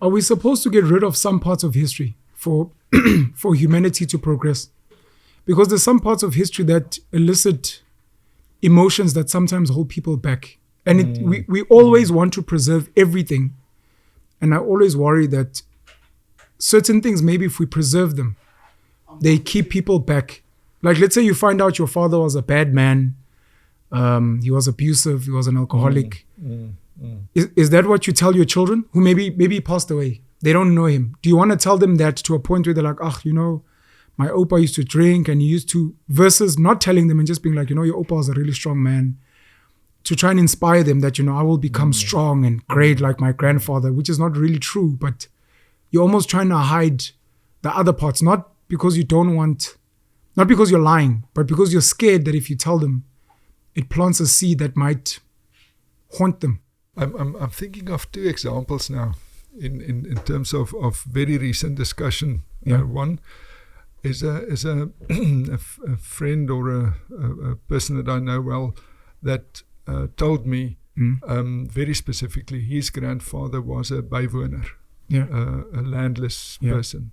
Are we supposed to get rid of some parts of history for for humanity to progress? Because there's some parts of history that elicit emotions that sometimes hold people back. And we always want to preserve everything. And I always worry that certain things, maybe if we preserve them, they keep people back. Like, let's say you find out your father was a bad man. He was abusive. He was an alcoholic. Is that what you tell your children who maybe passed away? They don't know him. Do you want to tell them that to a point where they're like, my Opa used to drink and he used to, versus not telling them and just being like, your Opa was a really strong man, to try and inspire them that, I will become strong and great like my grandfather, which is not really true, but you're almost trying to hide the other parts, not because you don't want, not because you're lying, but because you're scared that if you tell them, it plants a seed that might haunt them. I'm thinking of two examples now in terms of very recent discussion. Yeah. One is a friend or a person that I know well that told me very specifically his grandfather was a bywoner, a landless person.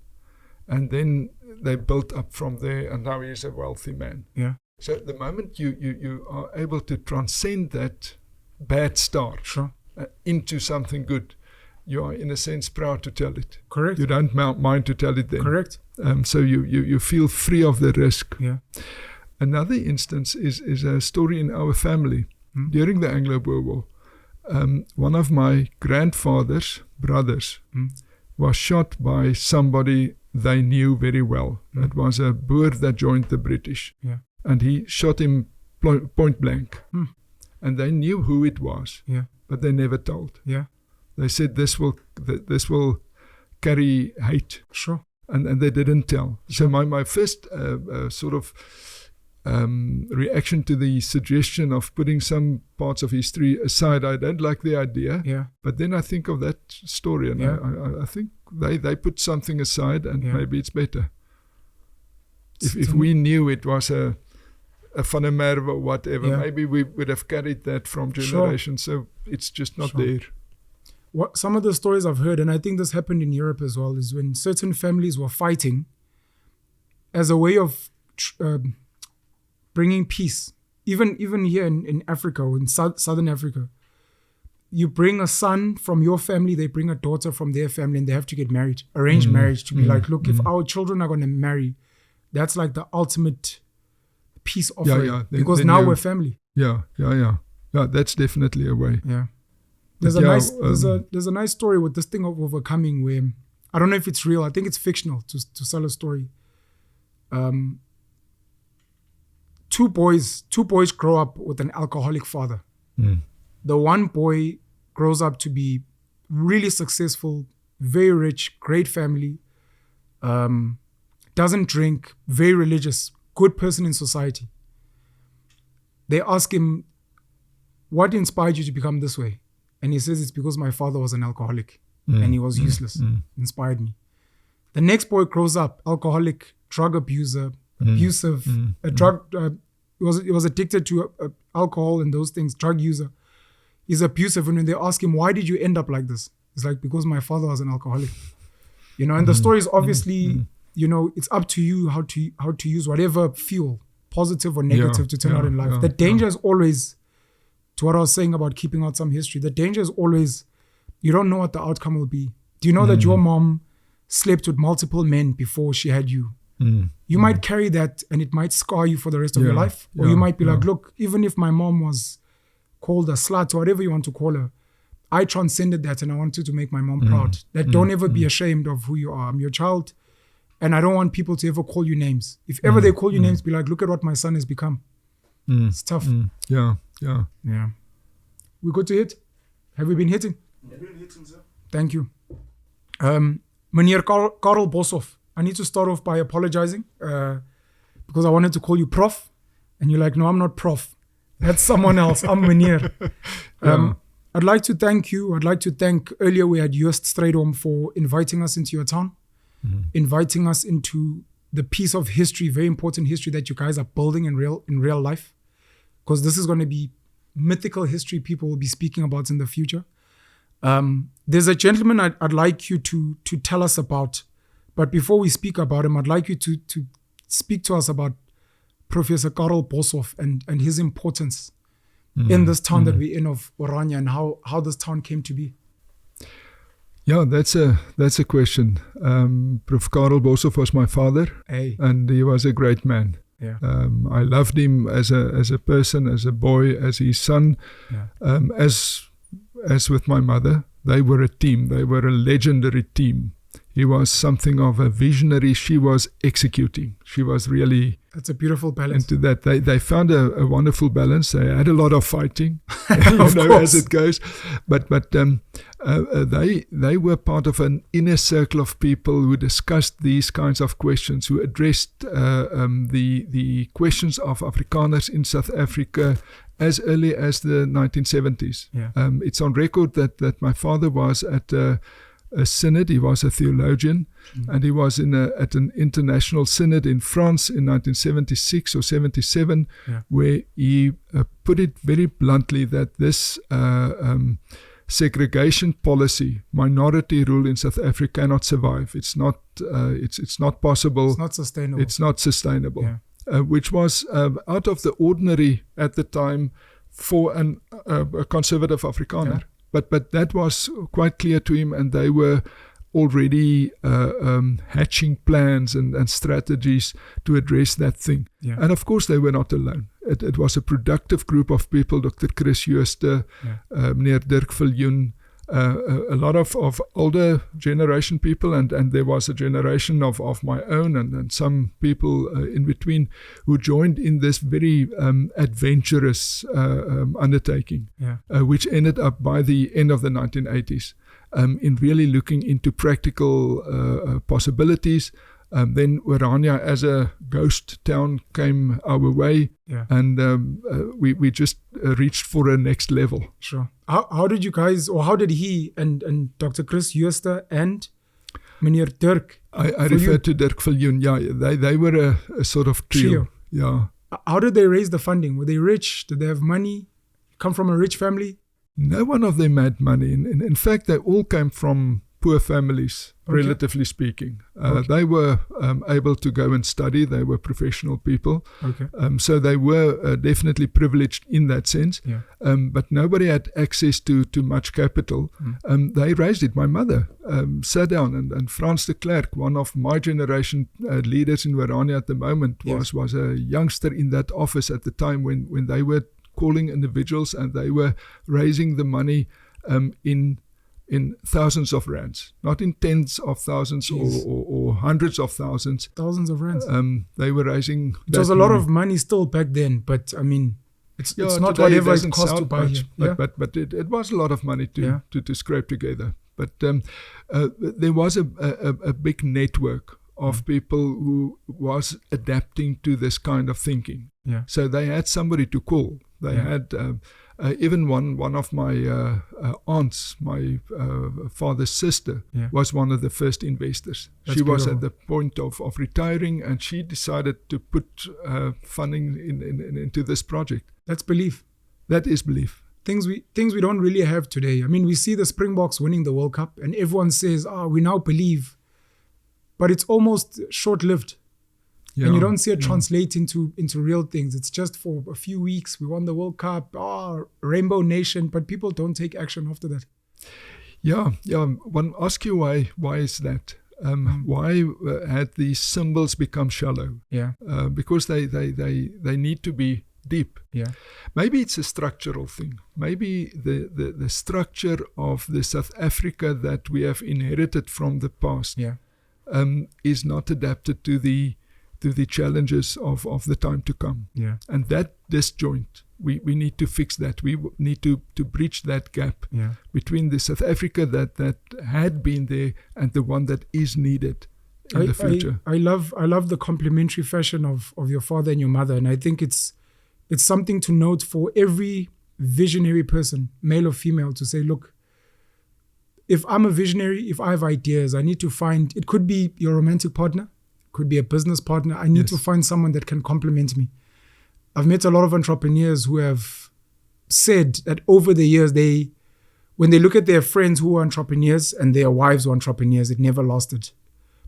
And then they built up from there, and now he's a wealthy man. Yeah. So the moment you are able to transcend that bad start into something good, you are in a sense proud to tell it. Correct. You don't mind to tell it then. Correct. So you feel free of the risk. Yeah. Another instance is a story in our family. During the Anglo-Boer War, one of my grandfather's brothers was shot by somebody they knew very well. It was a Boer that joined the British. Yeah. And he shot him point blank. And they knew who it was, but they never told. Yeah. They said this will carry hate. Sure. And they didn't tell. So my first sort of reaction to the suggestion of putting some parts of history aside, I don't like the idea. Yeah. But then I think of that story, and I think they put something aside, and maybe it's better. If we knew it was a Van der Merwe or whatever, maybe we would have carried that from generations. So it's just not there. What some of the stories I've heard, and I think this happened in Europe as well, is when certain families were fighting as a way of bringing peace. Even here in Africa, or in Southern Africa, you bring a son from your family, they bring a daughter from their family, and they have to get married, arranged marriage, to be like, look, if our children are going to marry, that's like the ultimate peace offering, because now we're family. Yeah, that's definitely a way. Yeah. There's a nice story with this thing of overcoming, where I don't know if it's real. I think it's fictional to sell a story. Two boys grow up with an alcoholic father. The one boy grows up to be really successful, very rich, great family, doesn't drink, very religious, good person in society. They ask him, what inspired you to become this way? And he says, it's because my father was an alcoholic and he was useless. Inspired me. The next boy grows up, alcoholic, drug abuser, abusive, he was addicted to alcohol and those things, drug user. He's abusive. And when they ask him, why did you end up like this? It's like, because my father was an alcoholic. And the story is obviously, it's up to you how to use whatever fuel, positive or negative, to turn out in life. The danger is always, to what I was saying about keeping out some history, the danger is always, you don't know what the outcome will be. Do you know that your mom slept with multiple men before she had you? You might carry that and it might scar you for the rest of your life. Or you might be like, look, even if my mom was called a slut or whatever you want to call her, I transcended that and I wanted to make my mom proud. That don't ever be ashamed of who you are. I'm your child and I don't want people to ever call you names. If ever they call you names, be like, look at what my son has become. It's tough. Yeah. We good to hit? Have we been hitting? We've been hitting, sir. Thank you. Meneer Carel Boshoff, I need to start off by apologizing because I wanted to call you Prof. And you're like, no, I'm not Prof. That's someone else. I'm Meneer. I'd like to thank you. I'd like to thank, earlier we had Joost Strydom for inviting us into your town, inviting us into the piece of history, very important history that you guys are building in real life. Because this is going to be mythical history people will be speaking about in the future. There's a gentleman I'd like you to tell us about, but before we speak about him, I'd like you to speak to us about Professor Carel Boshoff and his importance in this town that we're in of Orania, and how this town came to be. Yeah, that's a question. Prof. Carel Boshoff was my father, and he was a great man. Yeah. I loved him as a person, as a boy, as his son. Yeah. As with my mother, they were a team. They were a legendary team. He was something of a visionary. She was executing. She was really... That's a beautiful balance. Into that. They found a wonderful balance. They had a lot of fighting, as it goes. But they were part of an inner circle of people who discussed these kinds of questions, who addressed the questions of Afrikaners in South Africa as early as the 1970s. Yeah. It's on record that my father was at a synod. He was a theologian, and he was at an international synod in France in 1976 or 77, where he put it very bluntly that this segregation policy, minority rule in South Africa cannot survive. It's not. It's not possible. It's not sustainable. It's not sustainable. Yeah. Which was out of the ordinary at the time for a conservative Afrikaner. Yeah. But that was quite clear to him, and they were already hatching plans and strategies to address that thing. Yeah. And of course, they were not alone. It was a productive group of people, Dr. Chris Jooste, Meneer Dirk Viljoen, a lot of older generation people, and there was a generation of my own and some people in between who joined in this very adventurous undertaking, which ended up by the end of the 1980s in really looking into practical possibilities. Then Orania as a ghost town came our way, and we just reached for a next level. Sure. How did you guys, or how did he and Dr. Chris Jooste and Meneer Dirk? I refer to Dirk Viljoen. Yeah, they were a sort of trio. Yeah. How did they raise the funding? Were they rich? Did they have money? Come from a rich family? No one of them had money. In fact, they all came from poor families, relatively speaking. They were able to go and study. They were professional people. So they were definitely privileged in that sense. But nobody had access to much capital. They raised it. My mother sat down, and Frans de Klerk, one of my generation leaders in Orania at the moment, was a youngster in that office at the time when they were calling individuals, and they were raising the money in thousands of rands, not in tens of thousands or hundreds of thousands. Thousands of rands. They were raising. It was a lot of money still back then, but I mean, it's not whatever it costs to buy much, here. But it was a lot of money to scrape together. But there was a big network of people who was adapting to this kind of thinking. So they had somebody to call. They had even one of my aunts, my father's sister, was one of the first investors. She was at the point of retiring, and she decided to put funding into this project. That's belief. That is belief. Things we don't really have today. I mean, we see the Springboks winning the World Cup, and everyone says, we now believe. But it's almost short-lived. And you don't see it translate into real things. It's just for a few weeks. We won the World Cup, Rainbow Nation, but people don't take action after that. Yeah. One asks you why is that? Why had these symbols become shallow? Because they need to be deep. Maybe it's a structural thing. Maybe the structure of the South Africa that we have inherited from the past is not adapted to the challenges of the time to come. And that disjoint, we need to fix that. We need to bridge that gap between the South Africa that had been there and the one that is needed in the future. I love the complementary fashion of your father and your mother, and I think it's something to note for every visionary person, male or female, to say, look, if I'm a visionary, if I have ideas, I need to find, it could be your romantic partner, could be a business partner. I need to find someone that can complement me. I've met a lot of entrepreneurs who have said that over the years, when they look at their friends who are entrepreneurs and their wives who are entrepreneurs, it never lasted.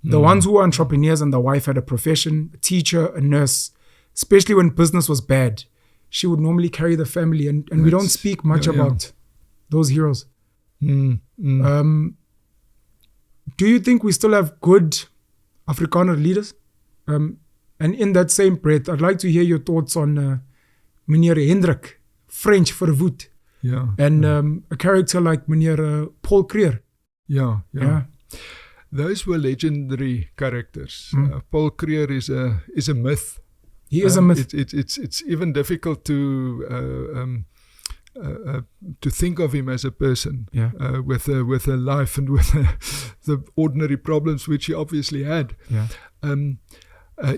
The ones who were entrepreneurs and the wife had a profession, a teacher, a nurse, especially when business was bad, she would normally carry the family. And we don't speak much about those heroes. Do you think we still have good Afrikaner leaders? And in that same breath, I'd like to hear your thoughts on Meneer Hendrik, French for voet. Yeah. And a character like Meneer Paul Kruger. Yeah. Those were legendary characters. Paul Kruger is a myth. He is a myth. It's even difficult to think of him as a person with a life and with the ordinary problems which he obviously had. Yeah.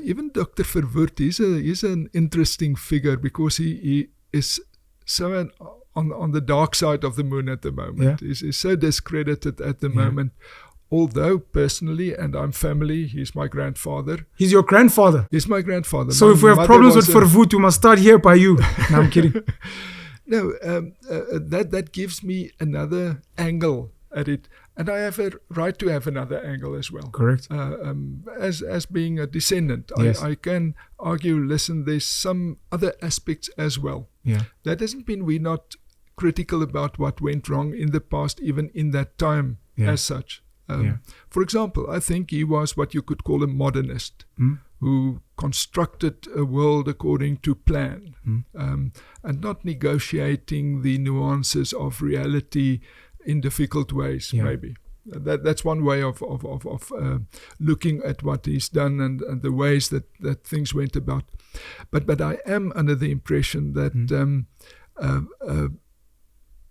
Even Dr. Verwoerd, he's an interesting figure because he is so on the dark side of the moon at the moment. Yeah. He's so discredited at the moment. Although personally, and I'm family, he's my grandfather. He's your grandfather? He's my grandfather. So if we have problems with Verwoerd, we must start here by you. No, I'm kidding. No, that gives me another angle at it. And I have a right to have another angle as well. Correct. As being a descendant, yes. I can argue, listen, there's some other aspects as well. Yeah. That doesn't mean we're not critical about what went wrong in the past, even in that time as such. For example, I think he was what you could call a modernist who constructed a world according to plan and not negotiating the nuances of reality in difficult ways, maybe. That's one way of looking at what he's done and the ways that things went about. But I am under the impression that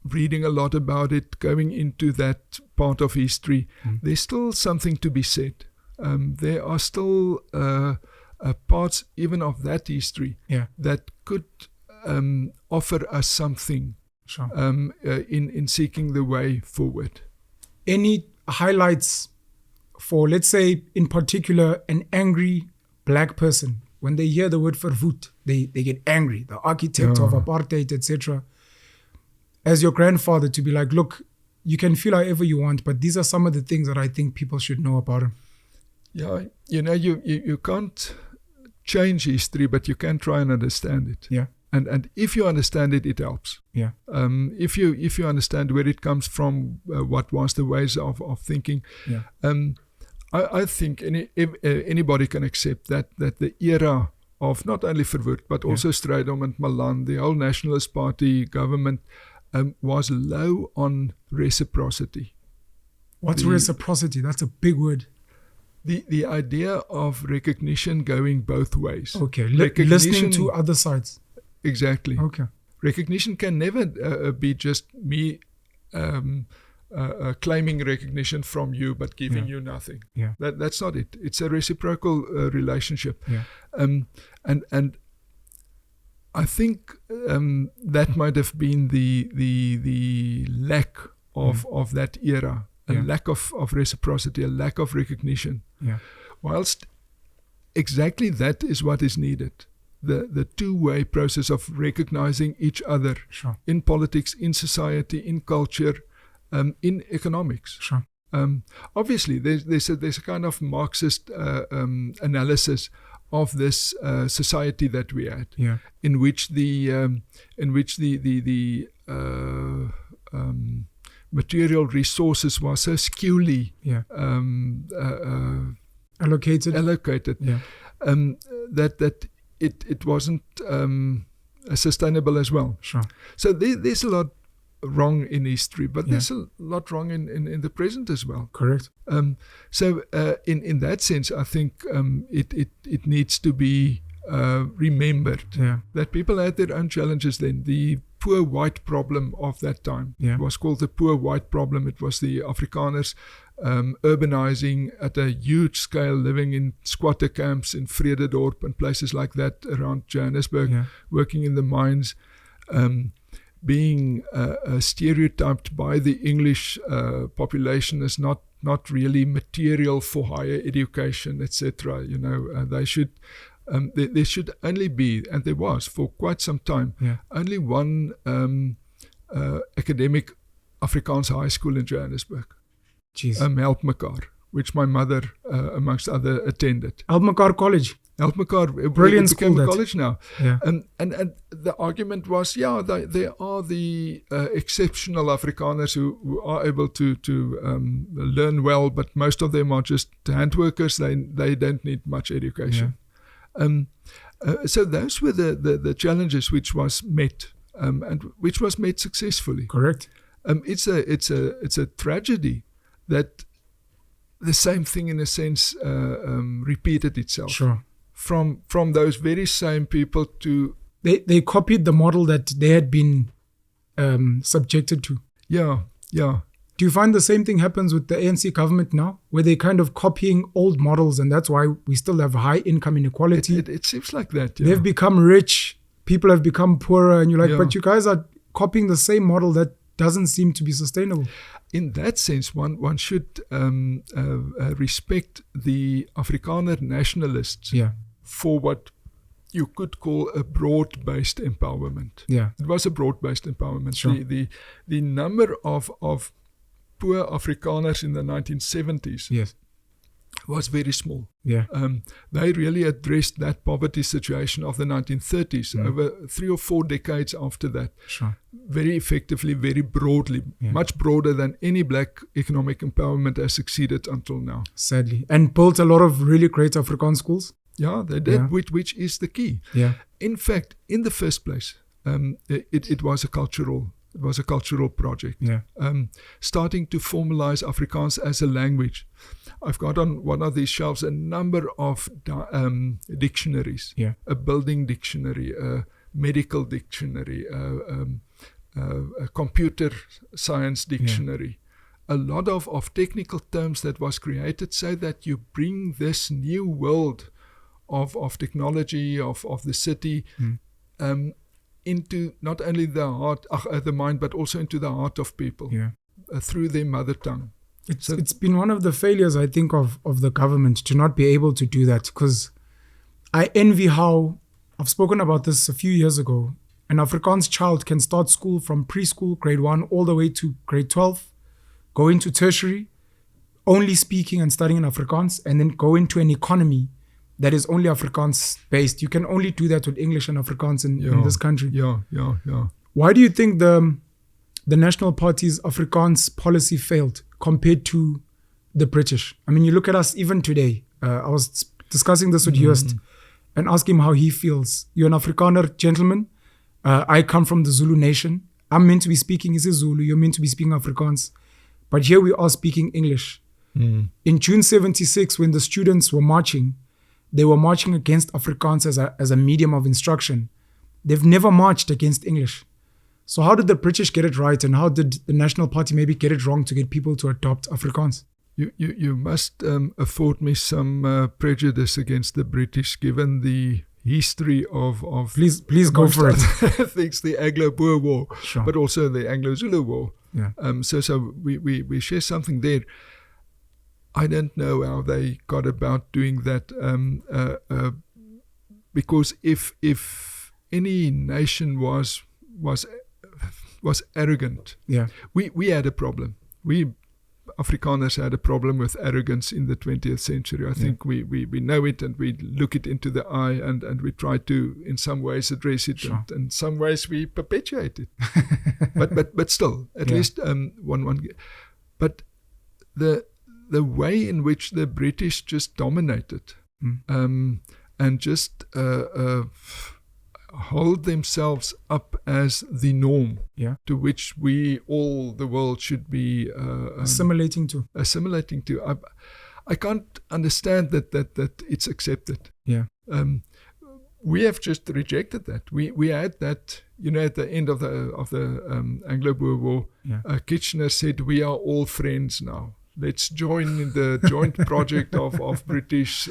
reading a lot about it, going into that part of history, there's still something to be said. There are still parts even of that history that could offer us something in seeking the way forward. Any highlights for, let's say, in particular, an angry black person? When they hear the word verwoed, they get angry. The architect of apartheid, etc. As your grandfather, to be like, look, you can feel however you want, but these are some of the things that I think people should know about him. Yeah, you can't change history, but you can try and understand it. Yeah. And if you understand it, it helps. Yeah. If you understand where it comes from, what was the ways of thinking. Yeah. I think anybody can accept that the era of not only Verwoerd, but also Strydom and Malan, the whole Nationalist Party government, was low on reciprocity. What's reciprocity? That's a big word. The idea of recognition going both ways. Okay, listening to other sides. Exactly. Okay. Recognition can never be just me claiming recognition from you, but giving you nothing. Yeah. That's not it. It's a reciprocal relationship. Yeah. And I think that might have been the lack of that era, a lack of reciprocity, a lack of recognition. Yeah. Whilst exactly that is what is needed. The two-way process of recognizing each other in politics, in society, in culture, in economics. Sure. Obviously, there's a kind of Marxist analysis of this society that we had, in which the material resources were so skewly allocated. That it wasn't sustainable as well. Sure. So there's a lot wrong in history, but there's a lot wrong in the present as well. Correct. So in that sense, I think it needs to be remembered that people had their own challenges then. The poor white problem of that time was called the poor white problem. It was the Afrikaners urbanizing at a huge scale, living in squatter camps in Vrededorp and places like that around Johannesburg, working in the mines, being stereotyped by the English population as not really material for higher education, etc. They should. There should only be, and there was for quite some time, only one academic Afrikaans high school in Johannesburg. Jeez. Help Mekaar, which my mother, amongst other, attended. Help Mekaar College. Help Mekaar, Brilliant it became school a that. college now. Yeah. And the argument was, there are the exceptional Afrikaners who are able to learn well, but most of them are just hand workers. They don't need much education. Yeah. So those were the challenges which was met, and which was met successfully. Correct. It's a tragedy that the same thing, in a sense, repeated itself. Sure. From those very same people to... They copied the model that they had been subjected to. Yeah. Do you find the same thing happens with the ANC government now, where they're kind of copying old models, and that's why we still have high income inequality? It seems like that, yeah. They've become rich, people have become poorer, and you're like, but you guys are copying the same model that doesn't seem to be sustainable. In that sense, one should respect the Afrikaner nationalists for what you could call a broad-based empowerment. Yeah. It was a broad-based empowerment. Sure. The number of poor Afrikaners in the 1970s was very small. Yeah. They really addressed that poverty situation of the 1930s over 3 or 4 decades after that. Sure. Very effectively, very broadly, much broader than any black economic empowerment has succeeded until now. Sadly. And built a lot of really great Afrikaans schools. Yeah, they did, which is the key. Yeah. In fact, in the first place, it was a cultural project. Yeah. Starting to formalize Afrikaans as a language. I've got on one of these shelves a number of dictionaries. Yeah. A building dictionary, a medical dictionary, a computer science dictionary. A lot of technical terms that was created so that you bring this new world of technology, of the city, into not only the mind, but also into the heart of people through their mother tongue. It's been one of the failures, I think, of the government to not be able to do that, because I envy how, I've spoken about this a few years ago, an Afrikaans child can start school from preschool, grade 1, all the way to grade 12, go into tertiary, only speaking and studying in Afrikaans, and then go into an economy that is only Afrikaans based. You can only do that with English and Afrikaans in this country. Yeah. Why do you think the National Party's Afrikaans policy failed compared to the British? I mean, you look at us even today. I was discussing this with Joost and asked him how he feels. You're an Afrikaner gentleman. I come from the Zulu nation. I'm meant to be speaking isiZulu. You're meant to be speaking Afrikaans. But here we are speaking English. In June 76, when the students were marching, they were marching against Afrikaans as a medium of instruction. They've never marched against English. So how did the British get it right, and how did the National Party maybe get it wrong to get people to adopt Afrikaans? You must afford me some prejudice against the British, given the history of please go for it. Things, the Anglo-Boer War, but also the Anglo-Zulu War. Yeah. So we share something there. I don't know how they got about doing that, because if any nation was arrogant, we had a problem. We Afrikaners had a problem with arrogance in the 20th century. I think we know it, and we look it into the eye, and we try to in some ways address it, and in some ways we perpetuate it. but still, at least one. But the way in which the British just dominated and just hold themselves up as the norm to which the world should be assimilating to. I can't understand that it's accepted. Yeah. We have just rejected that. We had that, at the end of the Anglo-Boer War. Kitchener said, "We are all friends now. Let's join in the joint project of British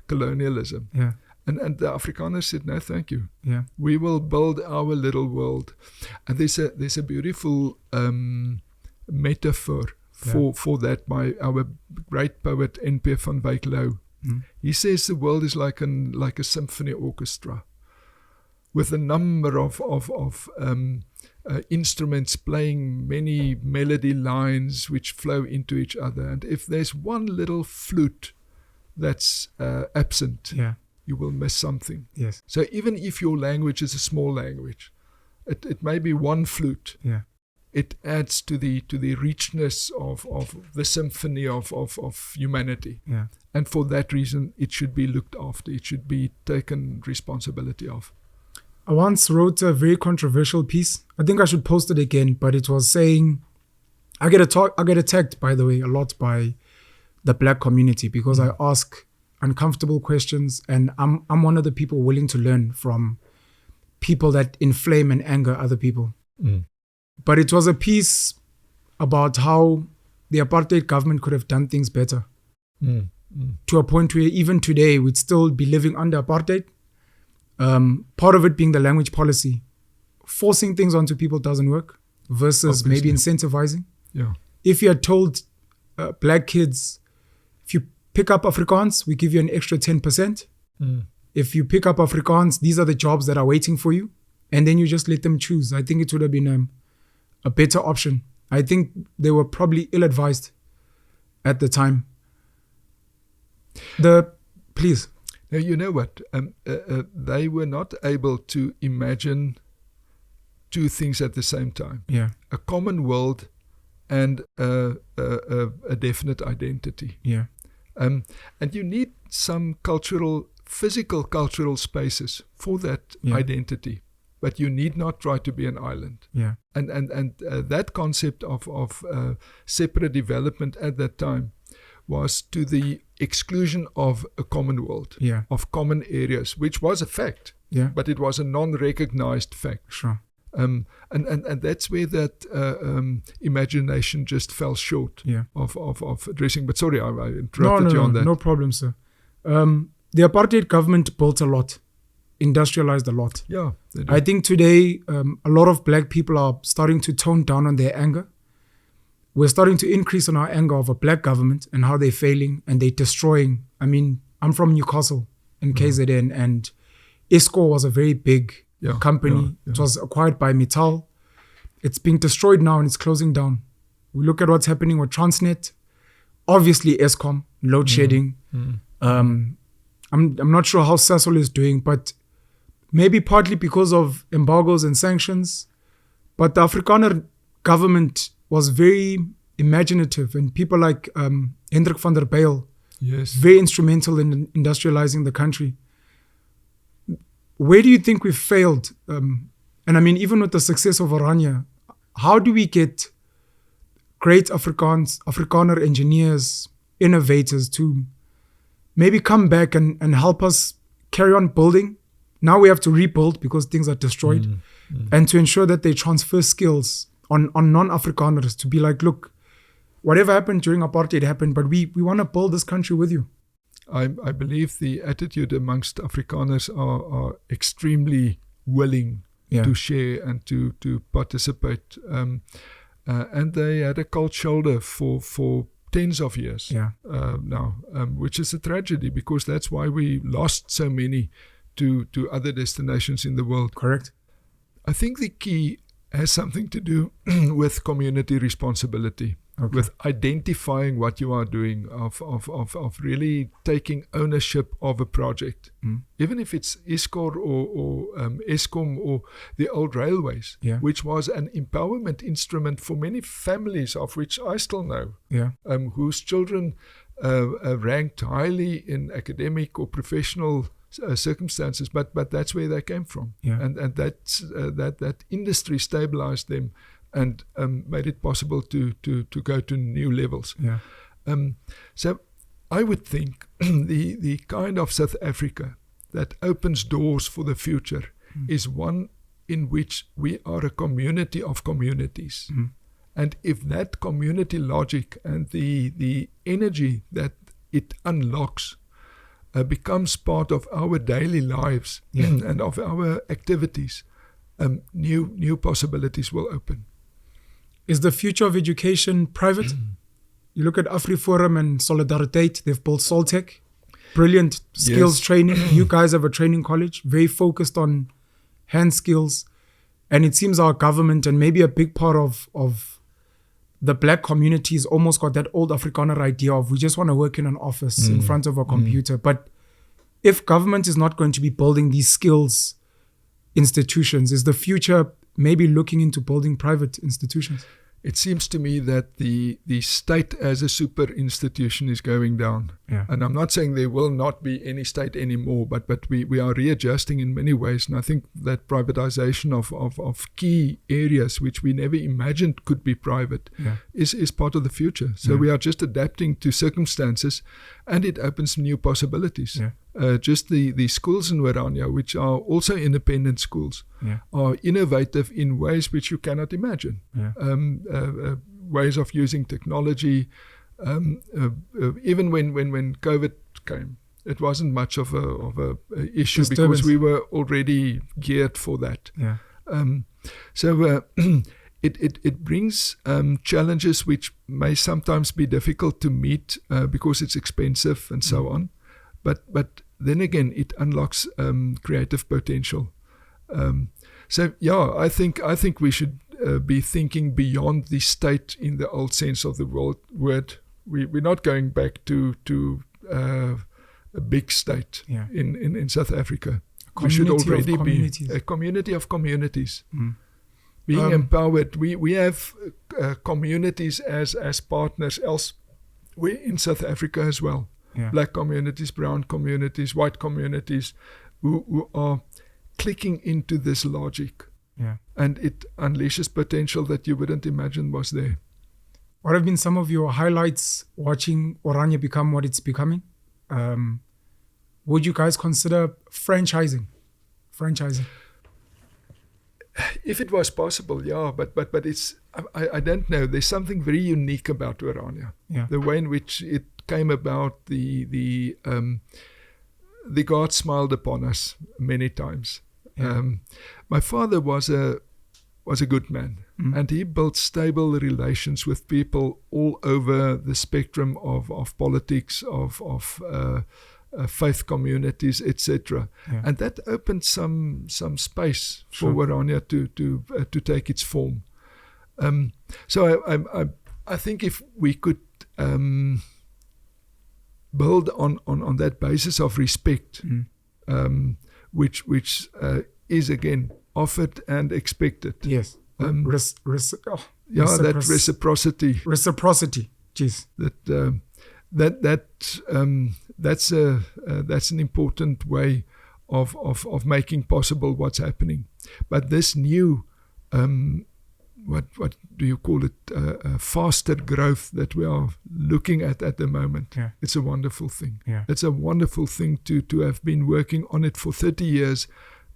colonialism." Yeah. And the Afrikaners said, "No, thank you. Yeah. We will build our little world." And there's a beautiful metaphor for that by our great poet N.P. van Wyk Louw. He says the world is like a symphony orchestra, with a number of instruments playing many melody lines which flow into each other. And if there's one little flute that's absent, you will miss something. Yes. So even if your language is a small language, it may be one flute. Yeah. It adds to the richness of the symphony of humanity. Yeah. And for that reason, it should be looked after. It should be taken responsibility of. I once wrote a very controversial piece. I think I should post it again, but it was saying, I get attacked, by the way, a lot by the Black community because I ask uncomfortable questions, and I'm one of the people willing to learn from people that inflame and anger other people. But it was a piece about how the apartheid government could have done things better. To a point where even today we'd still be living under apartheid. Part of it being the language policy. Forcing things onto people doesn't work versus maybe incentivizing. Yeah. If you had told Black kids, if you pick up Afrikaans, we give you an extra 10%. If you pick up Afrikaans, these are the jobs that are waiting for you. And then you just let them choose. I think it would have been a better option. I think they were probably ill-advised at the time. Please. Now, you know what? They were not able to imagine two things at the same time. Yeah. A common world and a definite identity. Yeah. And you need some physical cultural spaces for that identity. But you need not try to be an island. Yeah. And that concept of separate development at that time was to the exclusion of a common world, of common areas, which was a fact, but it was a non-recognized fact. Sure. And that's where that imagination just fell short of addressing. But sorry, I interrupted you on that. No problem, sir. The apartheid government built a lot, industrialized a lot. Yeah. I think today a lot of Black people are starting to tone down on their anger. We're starting to increase on our anger of a Black government and how they're failing and they're destroying. I mean, I'm from Newcastle in KZN, and ISCO was a very big company. It was acquired by Metal. It's being destroyed now and it's closing down. We look at what's happening with Transnet. Obviously, Eskom, load shedding. I'm not sure how Sasol is doing, but maybe partly because of embargoes and sanctions. But the Afrikaner government was very imaginative, and people like Hendrik van der Bijl, very instrumental in industrializing the country. Where do you think we failed? And I mean, even with the success of Orania, how do we get great Afrikaner engineers, innovators to maybe come back and help us carry on building? Now we have to rebuild because things are destroyed, and to ensure that they transfer skills on non-Afrikaners to be like, look, whatever happened during apartheid happened, but we want to build this country with you. I believe the attitude amongst Afrikaners are extremely willing to share and to participate. And they had a cold shoulder for tens of years now, which is a tragedy because that's why we lost so many to other destinations in the world. Correct. I think the key has something to do with community responsibility, with identifying what you are doing, of really taking ownership of a project, even if it's ISCOR or Eskom or the old railways, which was an empowerment instrument for many families, of which I still know, whose children ranked highly in academic or professional circumstances, but that's where they came from, and that's that industry stabilized them and made it possible to go to new levels. So I would think the kind of South Africa that opens doors for the future is one in which we are a community of communities, and if that community logic and the energy that it unlocks becomes part of our daily lives and of our activities, new possibilities will open. Is the future of education private? You look at AfriForum and Solidariteit, they've built Soltech, brilliant skills training. You guys have a training college, very focused on hand skills. And it seems our government and maybe a big part of the black communities almost got that old Afrikaner idea of we just want to work in an office in front of a computer. But if government is not going to be building these skills institutions, is the future maybe looking into building private institutions? It seems to me that the state as a super institution is going down. Yeah. And I'm not saying there will not be any state anymore, but we are readjusting in many ways. And I think that privatization of key areas which we never imagined could be private is part of the future. So we are just adapting to circumstances, and it opens new possibilities. Yeah. Just the schools in Orania, which are also independent schools, are innovative in ways which you cannot imagine. Ways of using technology. Even when COVID came, it wasn't much of a issue because we were already geared for that. Yeah. So it brings challenges which may sometimes be difficult to meet because it's expensive and so on. But then again, it unlocks creative potential. I think we should be thinking beyond the state in the old sense of the word. We're not going back to a big state in South Africa. We should already be a community of communities. Being empowered. We have communities as partners elsewhere in South Africa as well. Yeah. Black communities, brown communities, white communities who are clicking into this logic. Yeah. And it unleashes potential that you wouldn't imagine was there. What have been some of your highlights watching Orania become what it's becoming? Would you guys consider franchising? If it was possible, but it's I don't know. There's something very unique about Orania. Yeah. The way in which it came about, the God smiled upon us many times. Yeah. My father was a good man, and he built stable relations with people all over the spectrum of politics, of faith communities, etc. Yeah. And that opened some space for Orania to take its form. So I think if we could build on that basis of respect, which is again offered and expected. Yes. That reciprocity. Reciprocity. Jeez. That's an important way of making possible what's happening. But this new what do you call it, faster growth that we are looking at the moment. Yeah. It's a wonderful thing. Yeah. It's a wonderful thing to have been working on it for 30 years,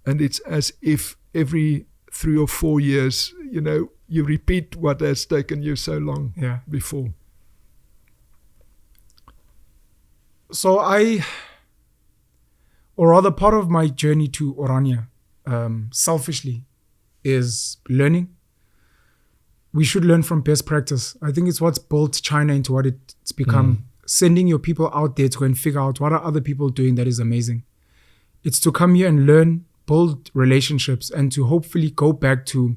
and it's as if every 3 or 4 years, you repeat what has taken you so long before. So part of my journey to Orania, selfishly, is learning. We should learn from best practice. I think it's what's built China into what it's become. Sending your people out there to go and figure out what are other people doing that is amazing. It's to come here and learn, build relationships, and to hopefully go back to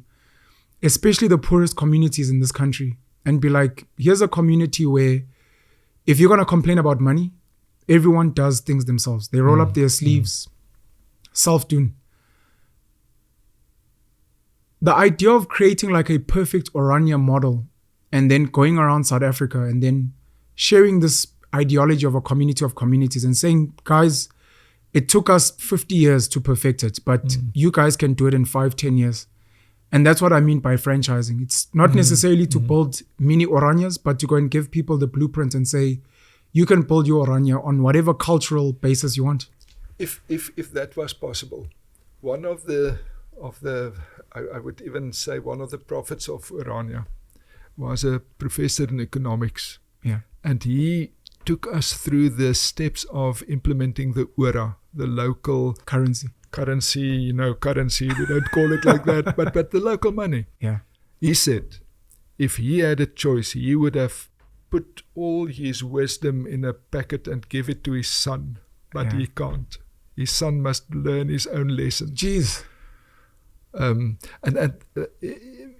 especially the poorest communities in this country and be like, here's a community where if you're going to complain about money, everyone does things themselves. They roll up their sleeves, self-doen. The idea of creating like a perfect Orania model and then going around South Africa and then sharing this ideology of a community of communities and saying, guys, it took us 50 years to perfect it, but you guys can do it in 5-10 years. And that's what I mean by franchising. It's not necessarily to build mini Oranias, but to go and give people the blueprint and say, you can build your Orania on whatever cultural basis you want. If that was possible, one of the I would even say one of the prophets of Orania was a professor in economics. Yeah. And he took us through the steps of implementing the ora, the local currency. Currency, we don't call it like that, but the local money. Yeah. He said, if he had a choice, he would have put all his wisdom in a packet and give it to his son, but he can't. His son must learn his own lessons. Jeez.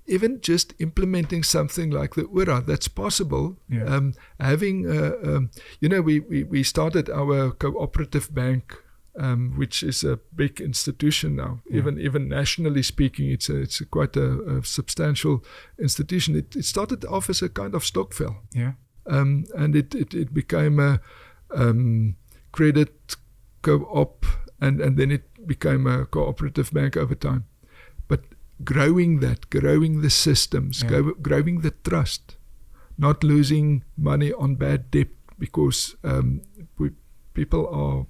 Even just implementing something like the Ura, that's possible. Yeah. Having, we started our cooperative bank, which is a big institution now. Yeah. Even nationally speaking, it's quite a substantial institution. It started off as a kind of stokvel. Yeah. And it became a credit co-op, and then it became a cooperative bank over time. But growing the systems, growing the trust, not losing money on bad debt, because people are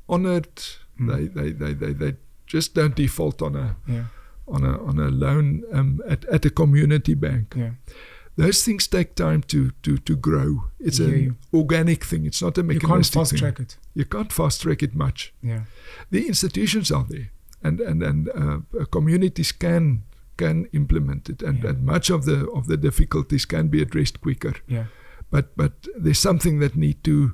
honored. They just don't default on a loan at a community bank. Yeah. Those things take time to grow. It's an organic thing. It's not a mechanistic thing. You can't fast track it. You can't fast track it much. Yeah. The institutions are there, and communities can implement it, and much of the difficulties can be addressed quicker. Yeah. But there's something that need to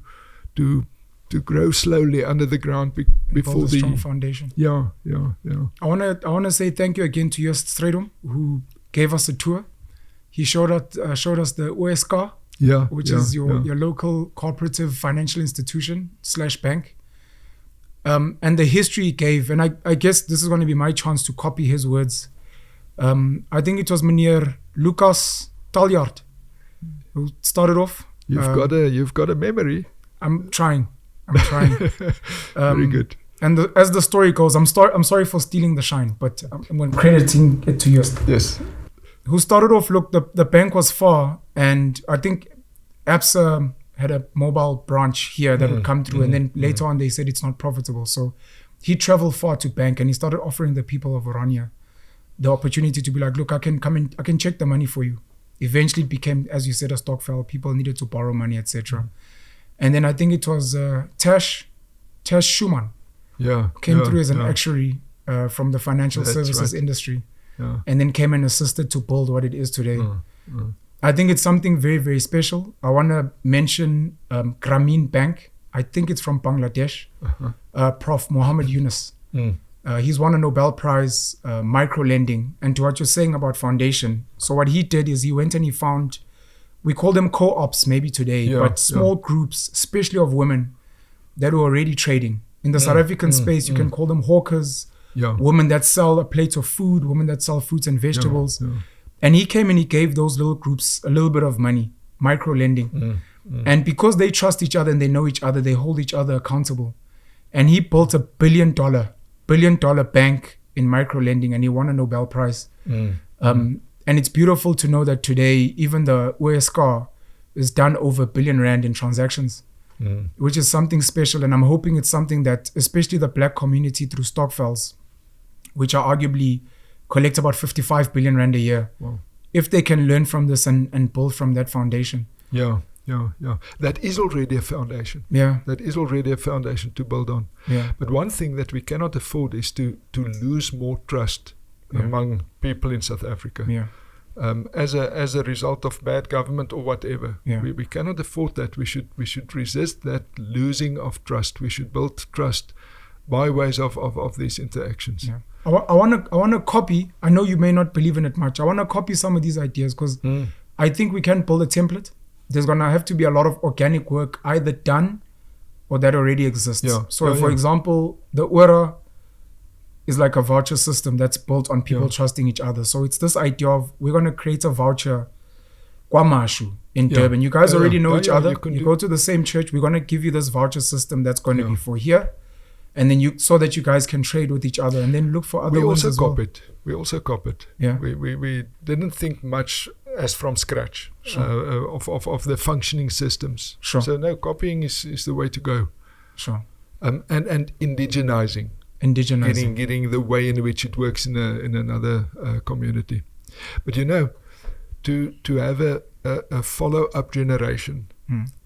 grow slowly under the ground before the strong foundation. Yeah. I wanna say thank you again to Joost Strydom, who gave us a tour. He showed us the OSK, which is your local cooperative financial institution / bank, and the history he gave. And I guess this is going to be my chance to copy his words. I think it was Meneer Lucas Taljaard who started off. You've got a memory. I'm trying. Very good. And as the story goes, I'm sorry for stealing the shine, but I'm crediting it to you. Yes. Who started off, look, the bank was far, and I think ABSA had a mobile branch here that would come through, and then later on they said it's not profitable. So he traveled far to bank, and he started offering the people of Orania the opportunity to be like, look, I can come in, I can check the money for you. Eventually it became, as you said, a stokvel. People needed to borrow money, etc. And then I think it was Tash Schumann came through as an actuary from the financial services industry. And then came and assisted to build what it is today. I think it's something very, very special. I want to mention Grameen Bank. I think it's from Bangladesh. Prof. Muhammad Yunus. He's won a Nobel Prize, micro lending. And to what you're saying about foundation. So what he did is he went and he found, we call them co-ops maybe today, but small groups, especially of women that were already trading. In the South African space, you can call them hawkers. Women that sell a plate of food, women that sell fruits and vegetables. And he came and he gave those little groups a little bit of money, micro lending. And because they trust each other and they know each other, they hold each other accountable. And he built $1 billion bank in micro lending, and he won a Nobel Prize. And it's beautiful to know that today, even the OSK is done over R1 billion in transactions. Which is something special, and I'm hoping it's something that especially the black community through stokvels, which are arguably collect about 55 billion rand a year. Wow. If they can learn from this and build from that foundation. That is already a foundation. That is already a foundation to build on. But one thing that we cannot afford is to lose more trust among people in South Africa. As a result of bad government or whatever. We cannot afford that. We should resist that losing of trust. We should build trust by ways of these interactions. I want to copy. I know you may not believe in it much. I want to copy some of these ideas because I think we can build a template. There's gonna have to be a lot of organic work either done or that already exists. For example, the Ura is like a voucher system that's built on people trusting each other. So it's this idea of we're going to create a voucher kwamashu in Durban. You guys already know each other. You go to the same church. We're going to give you this voucher system that's going to be for here. And then so that you guys can trade with each other and then look for other ones as well. We also copy it. We didn't think much as from scratch of the functioning systems. So no, copying is the way to go. And indigenizing. Getting the way in which it works in another community. But to have a follow-up generation,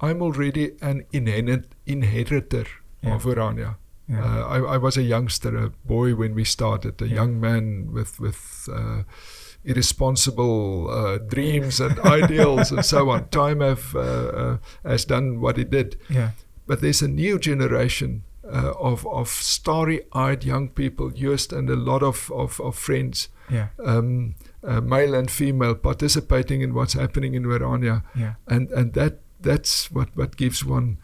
I'm already an inheritor of Orania. I was a youngster, a boy when we started, a young man with irresponsible dreams and ideals and so on. Time has done what it did. But there's a new generation of starry-eyed young people, Joost and a lot of friends, male and female, participating in what's happening in Orania. And that's what gives one.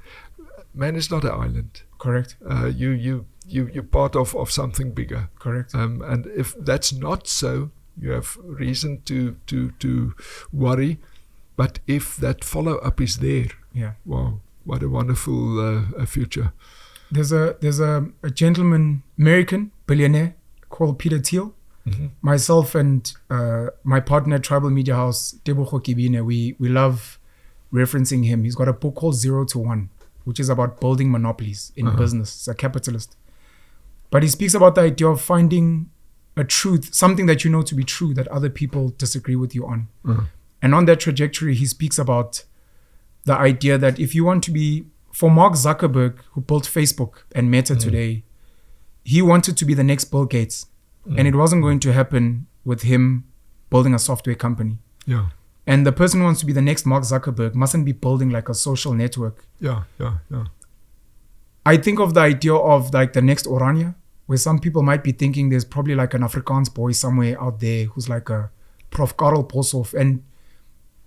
Man is not an island. Correct. You're part of something bigger. Correct. And if that's not so, you have reason to worry. But if that follow-up is there, wow, what a wonderful future. There's a gentleman, American billionaire called Peter Thiel. Mm-hmm. Myself and my partner at Tribal Media House, Tebogo Kibine, we love referencing him. He's got a book called 0 to 1, which is about building monopolies in business. It's a capitalist. But he speaks about the idea of finding a truth, something that you know to be true that other people disagree with you on. And on that trajectory, he speaks about the idea that if you want to be, for Mark Zuckerberg, who built Facebook and Meta today, he wanted to be the next Bill Gates. And it wasn't going to happen with him building a software company. Yeah. And the person who wants to be the next Mark Zuckerberg mustn't be building like a social network. Yeah. I think of the idea of like the next Orania, where some people might be thinking there's probably like an Afrikaans boy somewhere out there who's like a Prof. Carel Boshoff. And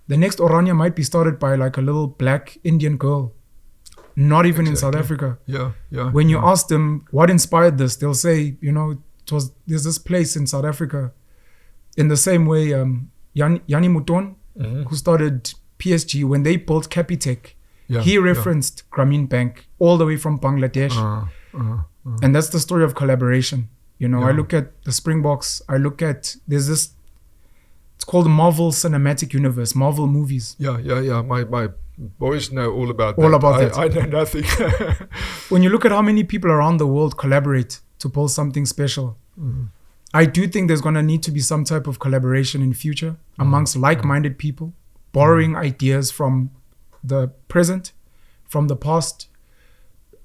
the next Orania might be started by like a little black Indian girl, not even in South Africa. Yeah. When you ask them what inspired this, they'll say, there's this place in South Africa. In the same way, Yanni Mouton, who started PSG, when they built Capitec, he referenced Grameen Bank all the way from Bangladesh. And that's the story of collaboration. I look at the Springboks, there's this, it's called Marvel Cinematic Universe, Marvel movies. Yeah. My boys know all about that. I know nothing. When you look at how many people around the world collaborate to build something special, I do think there's going to need to be some type of collaboration in future amongst like-minded people, borrowing ideas from the present, from the past,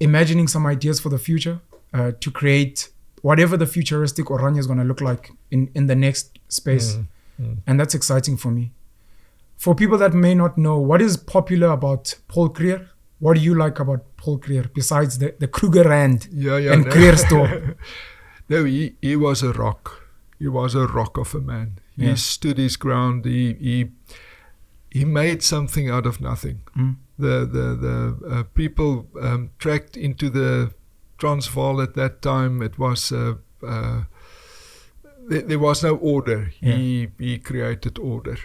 imagining some ideas for the future to create whatever the futuristic Orania is going to look like in the next space. And that's exciting for me. For people that may not know, what is popular about Paul Kruger? What do you like about Paul Kruger besides the Kruger Rand and Kruger store? No, he was a rock. He was a rock of a man. He stood his ground. He made something out of nothing. The people tracked into the Transvaal at that time. It was there was no order. He created order.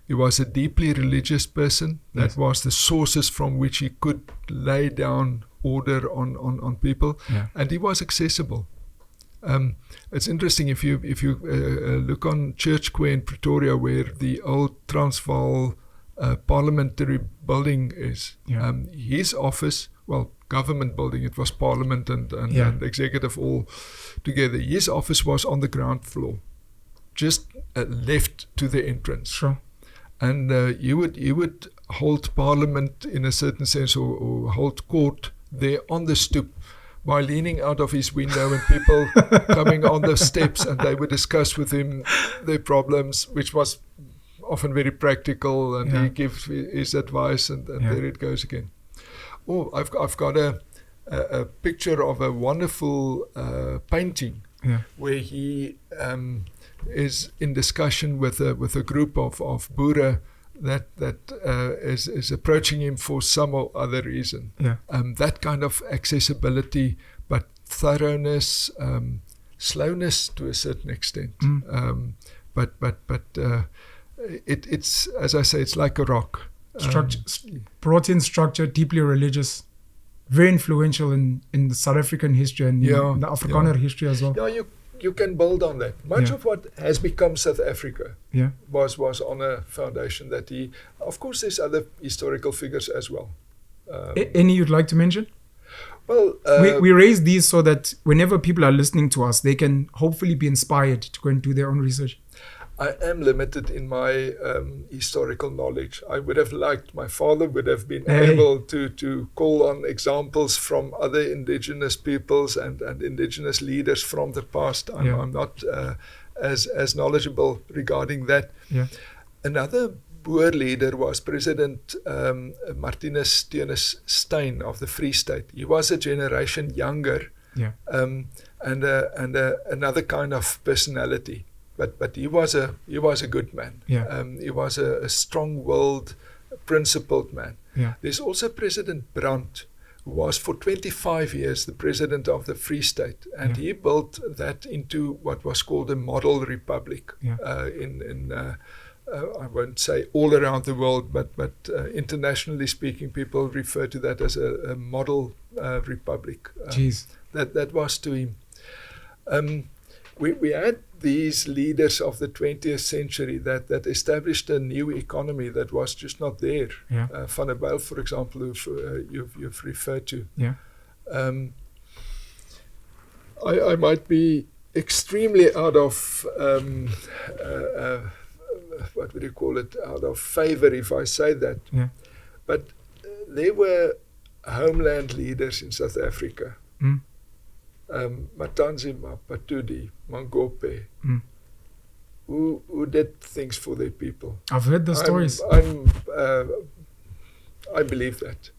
He was a deeply religious person. That was the sources from which he could lay down order on people, and he was accessible. It's interesting if you look on Church Square in Pretoria, where the old Transvaal parliamentary building is. His office, government building, it was parliament and executive all together. His office was on the ground floor, just left to the entrance. Sure. And you would hold parliament in a certain sense, or hold court there on the stoep, by leaning out of his window and people coming on the steps, and they would discuss with him their problems, which was often very practical, and he gives his advice, and there it goes again. Oh, I've got a picture of a wonderful painting where he is in discussion with a group of Boere that is approaching him for some or other reason. That kind of accessibility, but thoroughness, slowness to a certain extent. But it's, as I say, it's like a rock. Brought in structure, deeply religious, very influential in the South African history and in the Afrikaner history as well. Yeah, you can build on that. Much of what has become South Africa was on a foundation that he... Of course, there's other historical figures as well. Any you'd like to mention? Well, we raise these so that whenever people are listening to us, they can hopefully be inspired to go and do their own research. I am limited in my historical knowledge. I would have liked, my father would have been able to call on examples from other indigenous peoples and indigenous leaders from the past. I'm not as knowledgeable regarding that. Another Boer leader was President Martinus Teunus Steyn of the Free State. He was a generation younger, and another kind of personality. But he was a good man. He was a strong-willed, principled man. There's also President Brandt, who was for 25 years the president of the Free State, and he built that into what was called a model republic I won't say all around the world, but internationally speaking, people refer to that as a model republic. That was to him. We had these leaders of the 20th century that established a new economy that was just not there. Van der Bijl, for example, you've referred to. I might be extremely out of what would you call it? Out of favor if I say that. But there were homeland leaders in South Africa. Matanzima, Patudi, Mangope, who did things for their people. I've heard the stories. I believe that.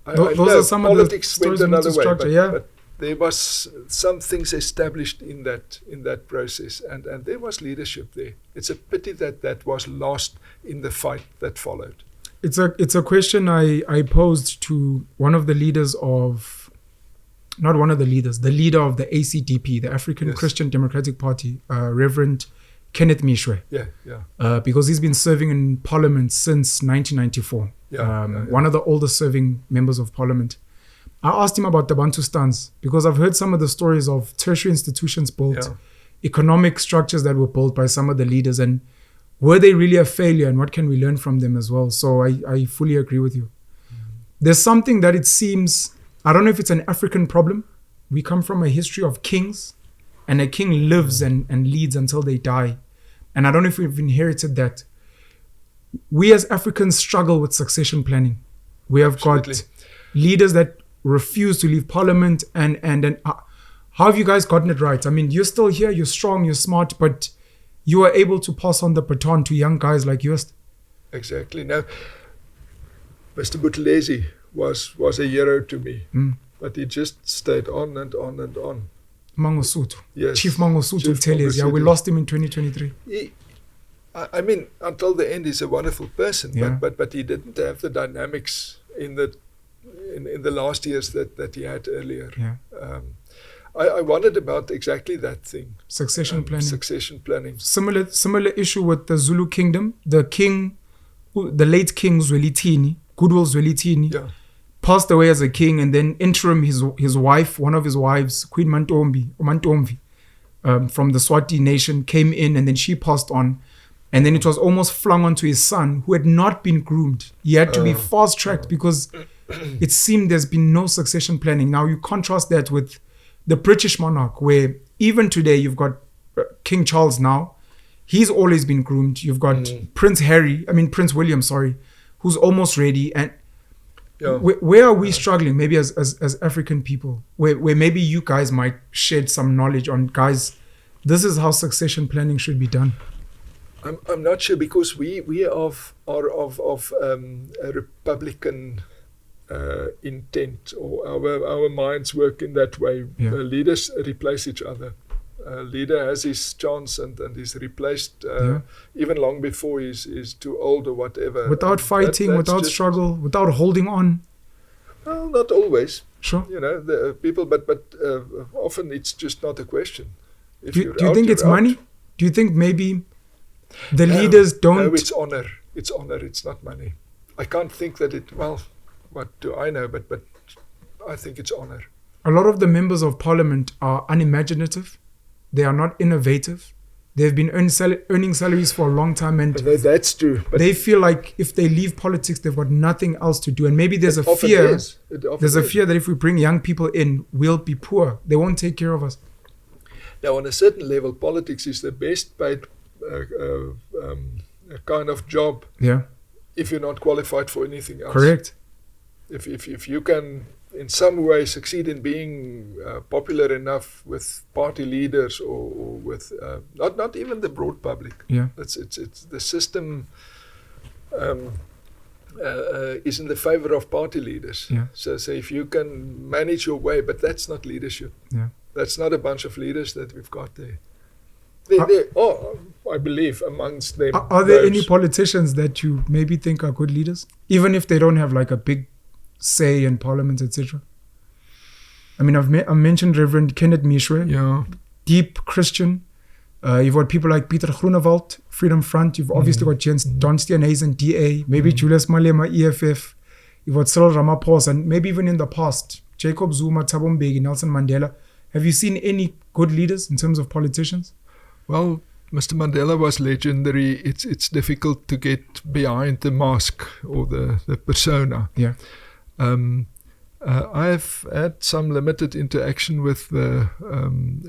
Those are some of the stories we need to structure, but there was some things established in that process, and there was leadership there. It's a pity that was lost in the fight that followed. It's a question I posed to one of the leaders of, not one of the leaders, the leader of the ACDP, the African Christian Democratic Party, Reverend Kenneth Mishwe. Because he's been serving in Parliament since 1994. One of the oldest serving members of Parliament. I asked him about the Bantustans because I've heard some of the stories of tertiary institutions built, economic structures that were built by some of the leaders, and were they really a failure, and what can we learn from them as well? So I fully agree with you. There's something that it seems, I don't know if it's an African problem. We come from a history of kings, and a king lives and leads until they die. And I don't know if we've inherited that. We as Africans struggle with succession planning. We have got leaders that refuse to leave Parliament, and how have you guys gotten it right? I mean, you're still here, you're strong, you're smart, but you are able to pass on the baton to young guys like yours. Exactly. Now, Mr. Buthelezi was a hero to me, but he just stayed on and on and on. Mangosuthu. Yes. Chief Mangosuthu Buthelezi. We lost him in 2023. I mean, until the end, he's a wonderful person, but he didn't have the dynamics in the last years that he had earlier. I wondered about exactly that thing. Succession planning. Similar issue with the Zulu kingdom. The king, the late King Zwelithini, Goodwill Zwelithini, passed away as a king, and then interim his wife, one of his wives, Queen Mantombi, from the Swati nation, came in, and then she passed on. And then it was almost flung onto his son, who had not been groomed. He had to be fast-tracked because it seemed there's been no succession planning. Now you contrast that with the British monarch, where even today you've got King Charles now. He's always been groomed. You've got Prince William, who's almost ready. And where are we struggling, maybe as African people, where maybe you guys might shed some knowledge on, guys, this is how succession planning should be done? I'm not sure, because we are of a Republican intent, or our minds work in that way. Leaders replace each other. Leader has his chance and is replaced even long before he's too old or whatever. Without fighting, without struggle, without holding on. Well, not always. Sure. The people, but often it's just not a question. Do you think it's money? Do you think maybe the leaders don't? No, it's honor. It's honor. It's not money. I can't think that it. Well, what do I know? But I think it's honor. A lot of the members of Parliament are unimaginative. They are not innovative. They've been earning salaries for a long time, and that's true. But they feel like if they leave politics, they've got nothing else to do. And maybe there's a fear. There's a fear that if we bring young people in, we'll be poor. They won't take care of us. Now, on a certain level, politics is the best paid kind of job. If you're not qualified for anything else. Correct. If you can in some way succeed in being popular enough with party leaders or with not even the broad public. Yeah, it's the system is in the favor of party leaders. Yeah. So if you can manage your way, but that's not leadership. Yeah. That's not a bunch of leaders that we've got there. They are, I believe, amongst them. Are there any politicians that you maybe think are good leaders, even if they don't have like a big say in parliament, etc.? I mean, I've mentioned Reverend Kenneth Mishwe, Yeah. deep Christian. You've got people like Peter Groenewald, Freedom Front. You've obviously got John Steenhuisen, DA, maybe Julius Malema, EFF. You've got Cyril Ramaphosa, and maybe even in the past, Jacob Zuma, Thabo Mbeki, Nelson Mandela. Have you seen any good leaders in terms of politicians? Well, Mr. Mandela was legendary. It's difficult to get behind the mask or the persona. Yeah. I've had some limited interaction with the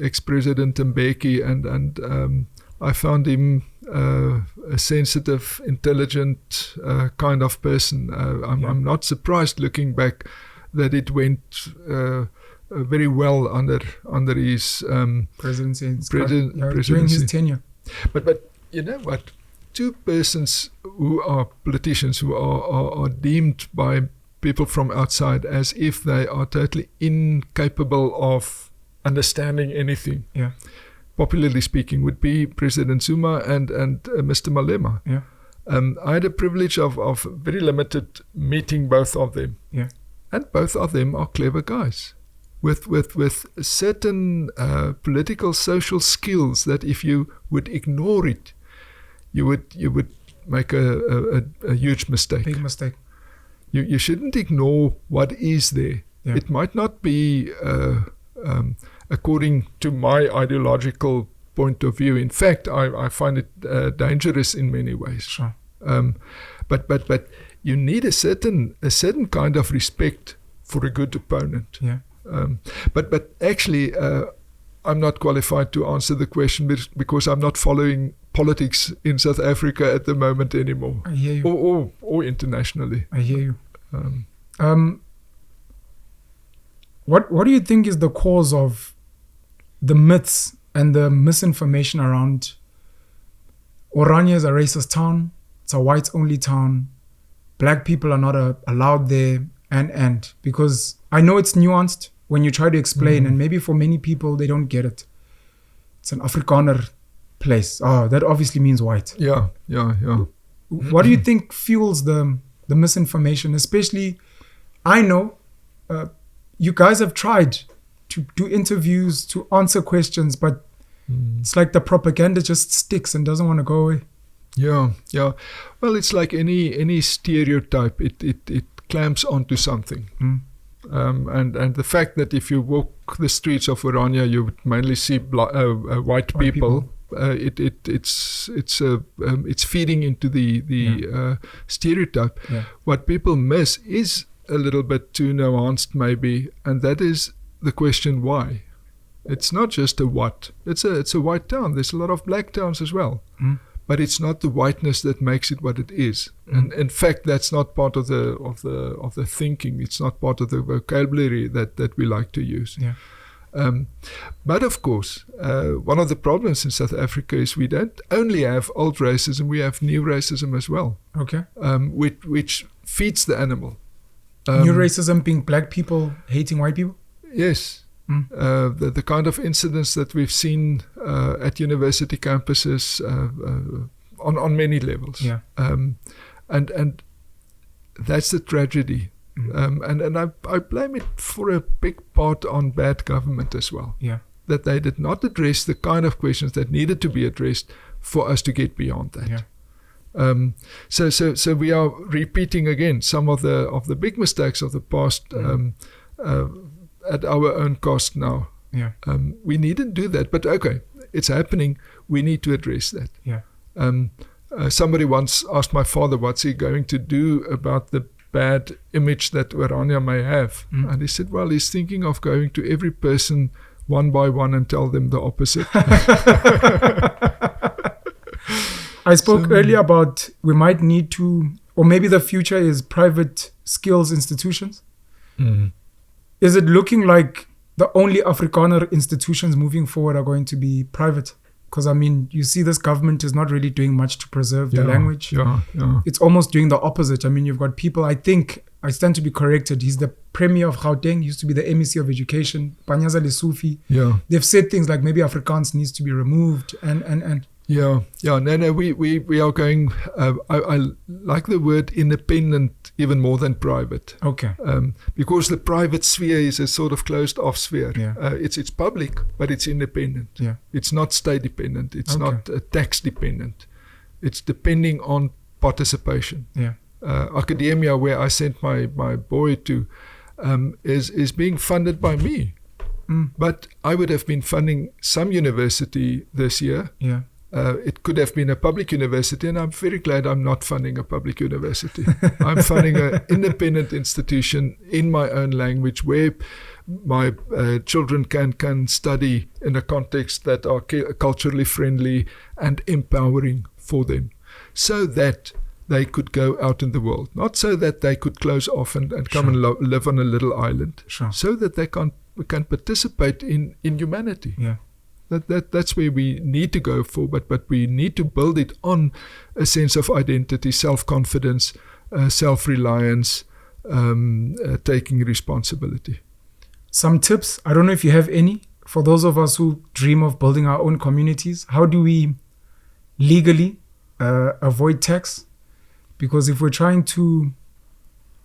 ex-president Mbeki, and I found him a sensitive, intelligent kind of person. I'm not surprised looking back that it went very well under his Presidency. presidency. During his tenure. But you know what? Two persons who are politicians, who are deemed by people from outside as if they are totally incapable of understanding anything. Yeah. Popularly speaking, would be President Zuma and Mr. Malema. Yeah. I had a privilege of very limited meeting both of them. Yeah. And both of them are clever guys with certain political social skills that if you would ignore it, you would make a huge mistake. Big mistake. You shouldn't ignore what is there. Yeah. It might not be according to my ideological point of view. In fact, I find it dangerous in many ways. Sure. But you need a certain kind of respect for a good opponent. Yeah. But actually, I'm not qualified to answer the question because I'm not following politics in South Africa at the moment anymore. I hear you. Or internationally. I hear you. What do you think is the cause of the myths and the misinformation around Orania is a racist town, it's a whites-only town, black people are not allowed there, and because I know it's nuanced when you try to explain, and maybe for many people they don't get it. It's an Afrikaner place. Oh, that obviously means white. Yeah. What do you think fuels the misinformation? Especially, I know you guys have tried to do interviews, to answer questions, but it's like the propaganda just sticks and doesn't want to go away. Yeah. Well, it's like any stereotype. It clamps onto something. And the fact that if you walk the streets of Orania, you would mainly see white people. It's feeding into the stereotype. Yeah. What people miss is a little bit too nuanced, maybe, and that is the question why. It's not just a what. It's a white town. There's a lot of black towns as well. But it's not the whiteness that makes it what it is. And in fact, that's not part of the thinking. It's not part of the vocabulary that we like to use. Yeah. But of course, one of the problems in South Africa is we don't only have old racism, we have new racism as well. Okay. Which feeds the animal. New racism being black people hating white people? Yes. The kind of incidents that we've seen at university campuses on many levels. Yeah. And that's the tragedy. And I blame it for a big part on bad government as well. Yeah. That they did not address the kind of questions that needed to be addressed for us to get beyond that. Yeah. So we are repeating again some of the big mistakes of the past at our own cost now. Yeah. We needn't do that, but okay, it's happening. We need to address that. Yeah. Somebody once asked my father, what's he going to do about the bad image that Orania may have? And he said, well, he's thinking of going to every person one by one and tell them the opposite. I spoke earlier about we might need to, or maybe the future is private skills institutions. Is it looking like the only Afrikaner institutions moving forward are going to be private? Because, I mean, you see this government is not really doing much to preserve the language. Yeah. It's almost doing the opposite. I mean, you've got people, I think, I stand to be corrected, he's the Premier of Gauteng, used to be the MEC of Education, Panyaza Lesufi. Yeah. They've said things like maybe Afrikaans needs to be removed and Yeah. No, we are going, I like the word independent even more than private. Okay. Because the private sphere is a sort of closed off sphere. Yeah. It's public, but it's independent. Yeah. It's not state dependent. It's Okay. not tax dependent. It's depending on participation. Yeah. Academia, where I sent my boy to, is being funded by me. But I would have been funding some university this year. Yeah. It could have been a public university, and I'm very glad I'm not funding a public university. I'm funding an independent institution in my own language where my children can study in a context that are culturally friendly and empowering for them, so that they could go out in the world. Not so that they could close off and come and live on a little island. Sure. So that they can participate in humanity. Yeah. That's where we need to go for, but we need to build it on a sense of identity, self-confidence, self-reliance, taking responsibility. Some tips, I don't know if you have any, for those of us who dream of building our own communities. How do we legally avoid tax? Because if we're trying to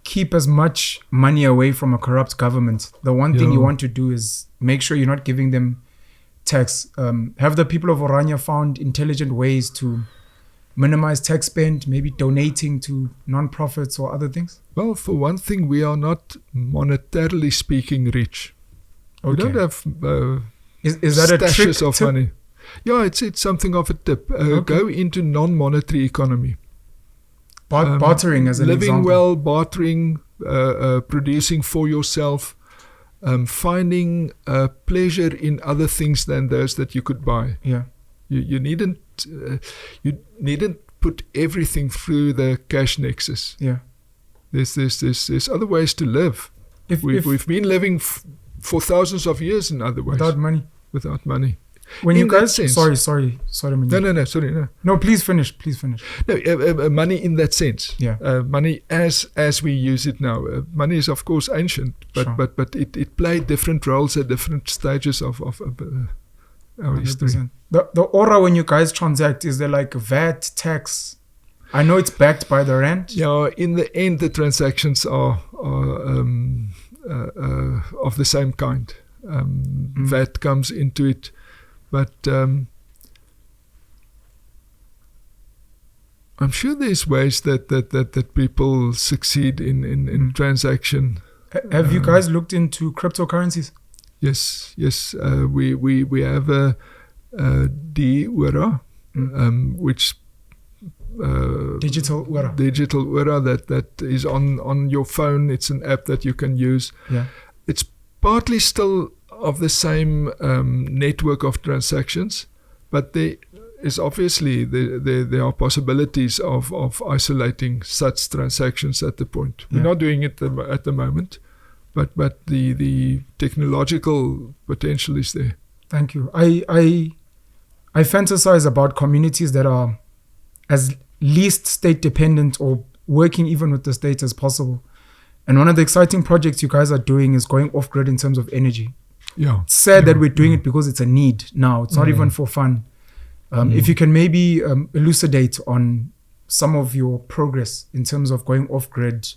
keep as much money away from a corrupt government, the one thing you want to do is make sure you're not giving them tax. Have the people of Orania found intelligent ways to minimize tax spend, maybe donating to non-profits or other things? Well, for one thing, we are not monetarily speaking rich. Okay. We don't have is that a trick stashes of tip? money. Yeah, it's something of a tip. Go into non-monetary economy. Bartering as an living example. well, bartering, producing for yourself, finding pleasure in other things than those that you could buy. Yeah. You needn't put everything through the cash nexus. Yeah. There's other ways to live. We've been living for thousands of years in other ways. Without money. When in you guys, sense, sorry. No, sorry, no. No, please finish. No, money in that sense. Yeah. Money as we use it now. Money is of course ancient, but it played different roles at different stages of our history. The aura when you guys transact, is there like VAT, tax? I know it's backed by the rand. Yeah, in the end, the transactions are of the same kind. VAT comes into it. But I'm sure there's ways that people succeed in transaction. Have you guys looked into cryptocurrencies? Yes. We have a D-Ura, which digital Ura. Digital Ura that is on your phone. It's an app that you can use. Yeah. It's partly still of the same network of transactions, but there is obviously there are possibilities of isolating such transactions at the point. We're not doing it at the moment, but the technological potential is there. Thank you. I fantasize about communities that are as least state dependent or working even with the state as possible. And one of the exciting projects you guys are doing is going off grid in terms of energy. Yeah. It's sad that we're doing it because it's a need now. It's not even for fun. If you can maybe elucidate on some of your progress in terms of going off grid,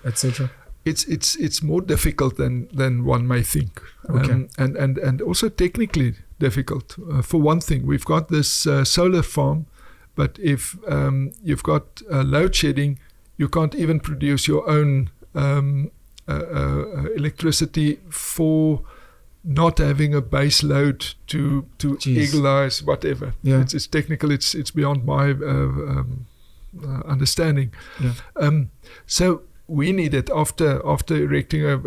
etc. It's more difficult than one may think. Okay. And also technically difficult. For one thing, we've got this solar farm, but if you've got load shedding, you can't even produce your own electricity for not having a base load to equalize whatever. Yeah. It's technical. It's beyond my understanding. Yeah. So we needed after erecting a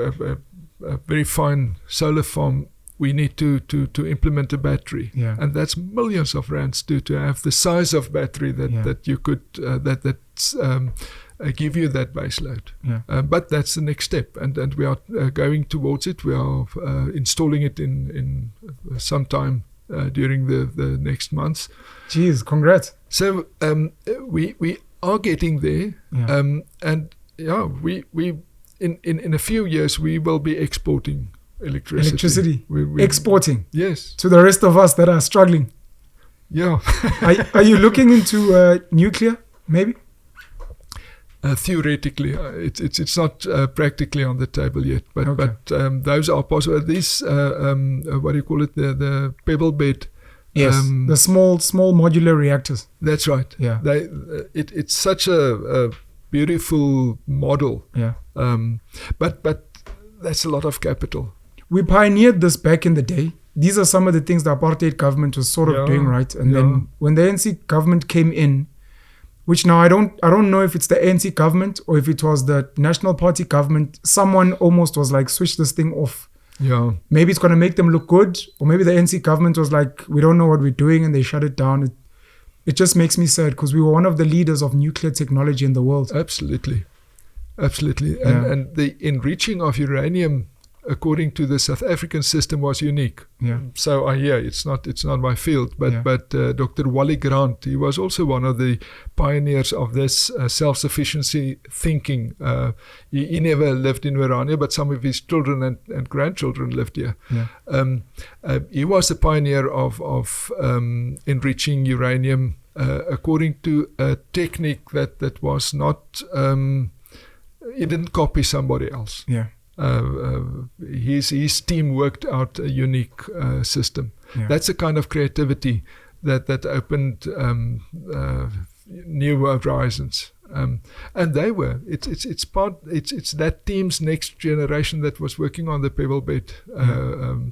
very fine solar farm, we need to implement a battery. Yeah. And that's millions of rands to have the size of battery that you could give you that base load. Yeah. But that's the next step, and we are going towards it. We are installing it in some time during the next months. Jeez, congrats. So we are getting there, Yeah. and we in a few years we will be exporting electricity. We Exporting yes, to the rest of us that are struggling. yeah. Are you looking into nuclear, maybe? Theoretically, it's not practically on the table yet, but Okay. those are possible. These what do you call it? The pebble bed. Yes, the small modular reactors. That's right. Yeah. It's such a beautiful model. Yeah. But that's a lot of capital. We pioneered this back in the day. These are some of the things the apartheid government was sort of doing, right? And then when the ANC government came in, which now I don't know if it's the ANC government or if it was the National Party government, someone almost was like, switch this thing off. Yeah. Maybe it's going to make them look good, or maybe the ANC government was like, we don't know what we're doing, and they shut it down. It just makes me sad because we were one of the leaders of nuclear technology in the world. Absolutely. Yeah. And the enriching of uranium, according to the South African system, was unique. Yeah. So I hear it's not my field, but Dr. Wally Grant, he was also one of the pioneers of this self-sufficiency thinking. He never lived in Orania, but some of his children and grandchildren lived here. Yeah. He was a pioneer of enriching uranium according to a technique that was not. He didn't copy somebody else. Yeah. His team worked out a unique system. Yeah. That's a kind of creativity that opened new horizons. And they were. It's that team's next generation that was working on the pebble bed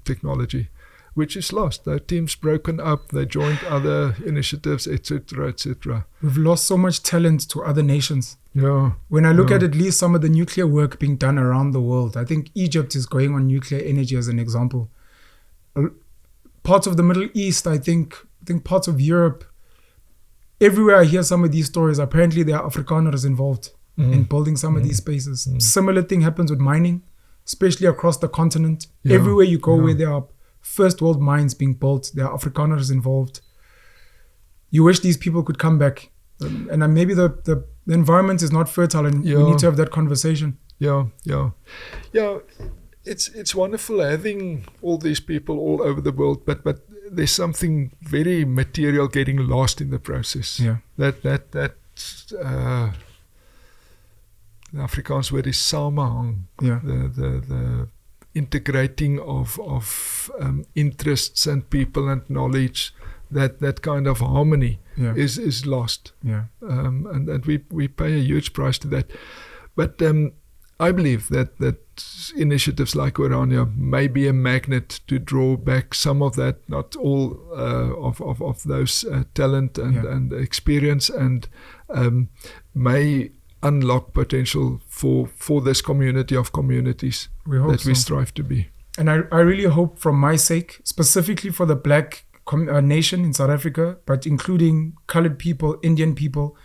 technology, which is lost. The team's broken up. They joined other initiatives, etc., etc. We've lost so much talent to other nations. Yeah. When I look at least some of the nuclear work being done around the world, I think Egypt is going on nuclear energy as an example. Parts of the Middle East, I think parts of Europe, everywhere I hear some of these stories, apparently there are Afrikaners involved in building some of these spaces. Similar thing happens with mining, especially across the continent. Yeah. Everywhere you go where there are first world mines being built, there are Afrikaners involved. You wish these people could come back. And maybe the environment is not fertile, and we need to have that conversation. Yeah. It's wonderful having all these people all over the world, but there's something very material getting lost in the process. Yeah. That the Afrikaans word is samehang. Yeah. The integrating of interests and people and knowledge. That kind of harmony is lost. Yeah. And we pay a huge price to that. But I believe that initiatives like Orania may be a magnet to draw back some of that, not all of those talent and experience, and may unlock potential for this community of communities we strive to be. And I really hope, from my sake, specifically for the Black nation in South Africa, but including colored people, Indian people,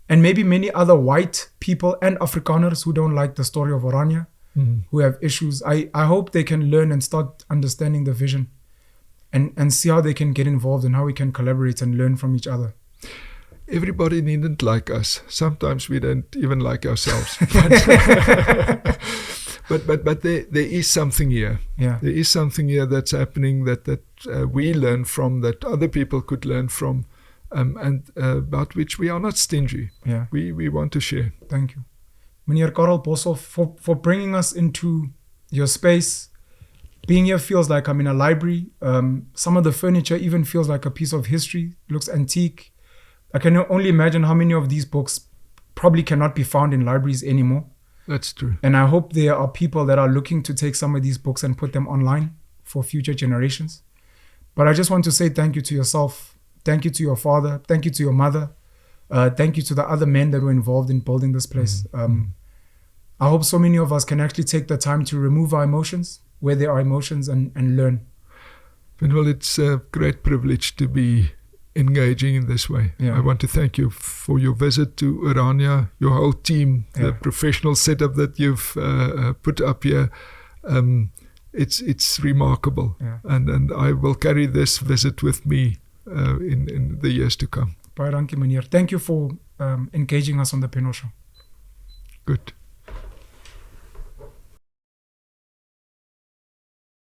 and maybe many other white people and Afrikaners who don't like the story of Orania, who have issues. I hope they can learn and start understanding the vision and see how they can get involved and how we can collaborate and learn from each other. Everybody needn't like us. Sometimes we don't even like ourselves. But there is something here. Yeah. There is something here that's happening that we learn from, that other people could learn from, and about which we are not stingy. Yeah. We want to share. Thank you. Meneer Carel Boshoff, for bringing us into your space. Being here feels like I'm in a library. Some of the furniture even feels like a piece of history. It looks antique. I can only imagine how many of these books probably cannot be found in libraries anymore. That's true. And I hope there are people that are looking to take some of these books and put them online for future generations. But I just want to say thank you to yourself. Thank you to your father. Thank you to your mother. Thank you to the other men that were involved in building this place. I hope so many of us can actually take the time to remove our emotions where there are emotions and learn. Penuel, it's a great privilege to be engaging in this way. Yeah. I want to thank you for your visit to Orania, your whole team, the professional setup that you've put up here. it's remarkable. Yeah. And I will carry this visit with me in the years to come. Baie dankie meneer. Thank you for engaging us on the Penuel show. Good.